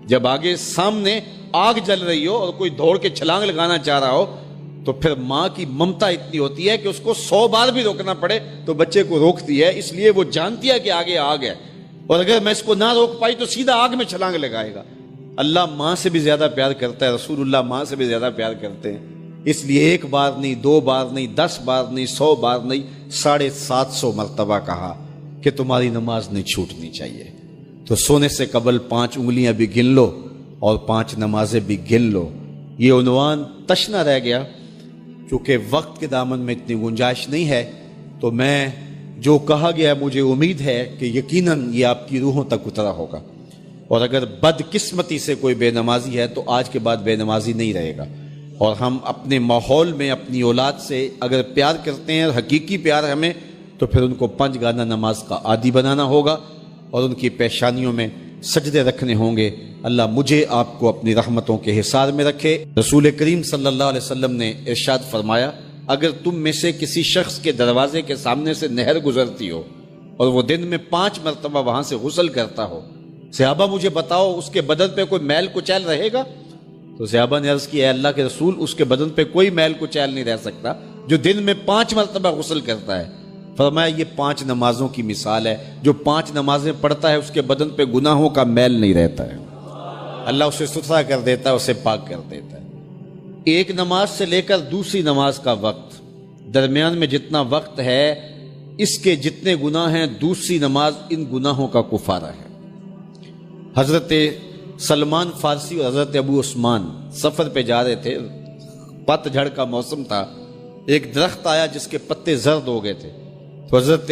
جب آگے سامنے آگ جل رہی ہو اور کوئی دوڑ کے چھلانگ لگانا چاہ رہا ہو تو پھر ماں کی ممتا اتنی ہوتی ہے کہ اس کو 100 بار بھی روکنا پڑے تو بچے کو روکتی ہے، اس لیے وہ جانتی ہے کہ آگے آگ ہے، اور اگر میں اس کو نہ روک پائی تو سیدھا آگ میں چھلانگ لگائے گا۔ اللہ ماں سے بھی زیادہ پیار کرتا ہے، رسول اللہ ماں سے بھی زیادہ پیار کرتے ہیں، اس لیے 1 بار نہیں، 2 بار نہیں، 10 بار نہیں، 100 بار نہیں، 750 مرتبہ کہا کہ تمہاری نماز نہیں چھوٹنی چاہیے۔ تو سونے سے قبل 5 انگلیاں بھی گن لو اور 5 نمازیں بھی گن لو۔ یہ عنوان تشنا رہ گیا، چونکہ وقت کے دامن میں اتنی گنجائش نہیں ہے، تو میں جو کہا گیا مجھے امید ہے کہ یقیناً یہ آپ کی روحوں تک اترا ہوگا، اور اگر بدقسمتی سے کوئی بے نمازی ہے تو آج کے بعد بے نمازی نہیں رہے گا، اور ہم اپنے ماحول میں اپنی اولاد سے اگر پیار کرتے ہیں، حقیقی پیار ہمیں، تو پھر ان کو 5 گانا نماز کا عادی بنانا ہوگا اور ان کی پیشانیوں میں سجدے رکھنے ہوں گے۔ اللہ مجھے آپ کو اپنی رحمتوں کے حصار میں رکھے۔ رسول کریم صلی اللہ علیہ وسلم نے ارشاد فرمایا، اگر تم میں سے کسی شخص کے دروازے کے سامنے سے نہر گزرتی ہو اور وہ دن میں 5 مرتبہ وہاں سے غسل کرتا ہو، صحابہ مجھے بتاؤ اس کے بدن پہ کوئی میل کچیل رہے گا؟ تو صحابہ نے عرض کی، اے اللہ کے رسول، اس کے بدن پہ کوئی میل کچیل نہیں رہ سکتا جو دن میں 5 مرتبہ غسل کرتا ہے۔ فرمایا یہ 5 نمازوں کی مثال ہے، جو 5 نمازیں پڑھتا ہے اس کے بدن پہ گناہوں کا میل نہیں رہتا ہے، اللہ اسے ستھرا کر دیتا ہے، اسے پاک کر دیتا ہے۔ ایک نماز سے لے کر دوسری نماز کا وقت، درمیان میں جتنا وقت ہے اس کے جتنے گناہ ہیں، دوسری نماز ان گناہوں کا کفارہ ہے۔ حضرت سلمان فارسی اور حضرت ابو عثمان سفر پہ جا رہے تھے، پت جھڑ کا موسم تھا، ایک درخت آیا جس کے پتے زرد ہو گئے تھے، تو حضرت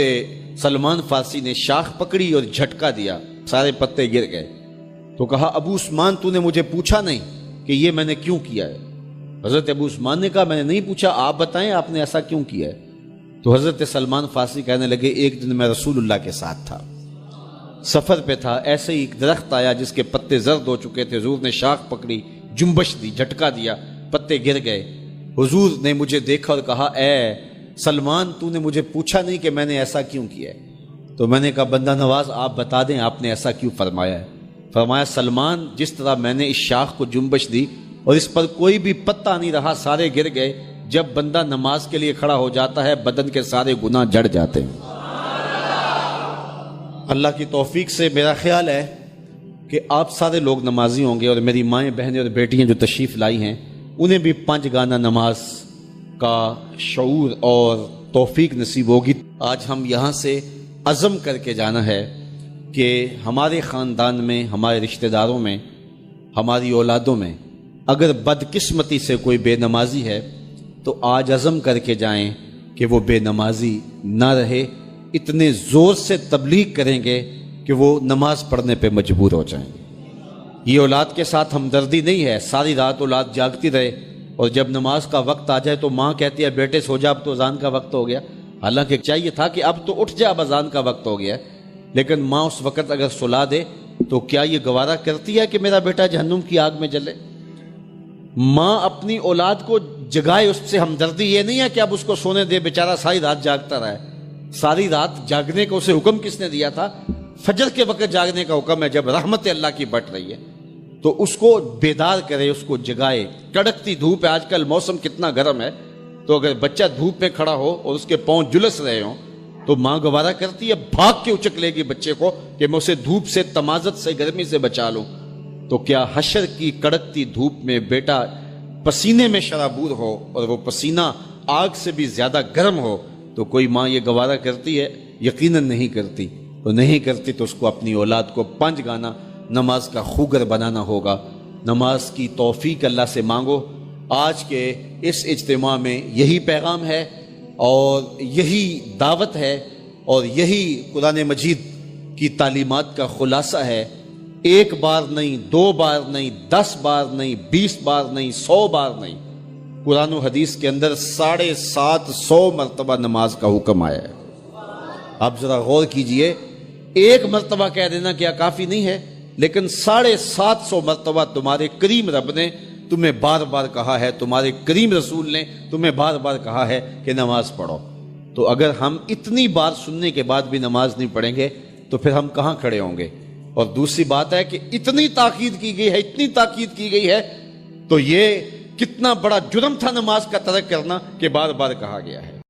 سلمان فارسی نے شاخ پکڑی اور جھٹکا دیا، سارے پتے گر گئے۔ تو کہا، ابو عثمان تو نے مجھے پوچھا نہیں کہ یہ میں نے کیوں کیا ہے؟ حضرت ابو عثمان نے کہا، میں نے نہیں پوچھا، آپ بتائیں آپ نے ایسا کیوں کیا ہے؟ تو حضرت سلمان فارسی کہنے لگے، ایک دن میں رسول اللہ کے ساتھ تھا، سفر پہ تھا، ایسے ہی ایک درخت آیا جس کے پتے زرد ہو چکے تھے، حضور نے شاخ پکڑی، جنبش دی، جھٹکا دیا، پتے گر گئے۔ حضور نے مجھے دیکھا اور کہا، اے سلمان تو نے مجھے پوچھا نہیں کہ میں نے ایسا کیوں کیا ہے؟ تو میں نے کہا، بندہ نواز آپ بتا دیں آپ نے ایسا کیوں فرمایا ہے؟ فرمایا، سلمان جس طرح میں نے اس شاخ کو جنبش دی اور اس پر کوئی بھی پتا نہیں رہا، سارے گر گئے، جب بندہ نماز کے لیے کھڑا ہو جاتا ہے بدن کے سارے گناہ جڑ جاتے ہیں۔ اللہ کی توفیق سے میرا خیال ہے کہ آپ سارے لوگ نمازی ہوں گے، اور میری مائیں بہنیں اور بیٹیاں جو تشریف لائی ہیں انہیں بھی 5 گانا نماز کا شعور اور توفیق نصیب ہوگی۔ آج ہم یہاں سے عزم کر کے جانا ہے کہ ہمارے خاندان میں، ہمارے رشتہ داروں میں، ہماری اولادوں میں اگر بدقسمتی سے کوئی بے نمازی ہے تو آج عزم کر کے جائیں کہ وہ بے نمازی نہ رہے، اتنے زور سے تبلیغ کریں گے کہ وہ نماز پڑھنے پہ مجبور ہو جائیں گے۔ یہ اولاد کے ساتھ ہمدردی نہیں ہے، ساری رات اولاد جاگتی رہے اور جب نماز کا وقت آ جائے تو ماں کہتی ہے بیٹے سو جا، اب تو اذان کا وقت ہو گیا، حالانکہ چاہیے تھا کہ اب تو اٹھ جا، اب اذان کا وقت ہو گیا، لیکن ماں اس وقت اگر سلا دے تو کیا یہ گوارا کرتی ہے کہ میرا بیٹا جہنم کی آگ میں جلے؟ ماں اپنی اولاد کو جگائے، اس سے ہمدردی یہ نہیں ہے کہ اب اس کو سونے دے، بیچارہ ساری رات جاگتا رہا ہے۔ ساری رات جاگنے کا اسے حکم کس نے دیا تھا؟ فجر کے وقت جاگنے کا حکم ہے، جب رحمت اللہ کی بٹ رہی ہے تو اس کو بیدار کرے، اس کو جگائے۔ کڑکتی دھوپ ہے، آج کل موسم کتنا گرم ہے، تو اگر بچہ دھوپ میں کھڑا ہو اور اس کے پاؤں جلس رہے ہوں تو ماں گوارا کرتی ہے، بھاگ کے اچک لے گی بچے کو کہ میں اسے دھوپ سے، تمازت سے، گرمی سے بچا لوں۔ تو کیا حشر کی کڑکتی دھوپ میں بیٹا پسینے میں شرابور ہو اور وہ پسینہ آگ سے بھی زیادہ گرم ہو تو کوئی ماں یہ گوارا کرتی ہے؟ یقیناً نہیں کرتی۔ تو نہیں کرتی تو اس کو اپنی اولاد کو 5 گانا نماز کا خوگر بنانا ہوگا۔ نماز کی توفیق اللہ سے مانگو۔ آج کے اس اجتماع میں یہی پیغام ہے اور یہی دعوت ہے اور یہی قرآن مجید کی تعلیمات کا خلاصہ ہے۔ 1 بار نہیں، 2 بار نہیں، 10 بار نہیں، 20 بار نہیں، 100 بار نہیں، قرآن و حدیث کے اندر 750 مرتبہ نماز کا حکم آیا ہے۔ آپ ذرا غور کیجئے، 1 مرتبہ کہہ دینا کیا کافی نہیں ہے؟ لیکن 750 مرتبہ تمہارے کریم رب نے تمہیں بار بار کہا ہے، تمہارے کریم رسول نے تمہیں بار بار کہا ہے کہ نماز پڑھو۔ تو اگر ہم اتنی بار سننے کے بعد بھی نماز نہیں پڑھیں گے تو پھر ہم کہاں کھڑے ہوں گے؟ اور دوسری بات ہے کہ اتنی تاکید کی گئی ہے، اتنی تاکید کی گئی ہے، تو یہ کتنا بڑا جرم تھا نماز کا ترک کرنا کہ بار بار کہا گیا ہے۔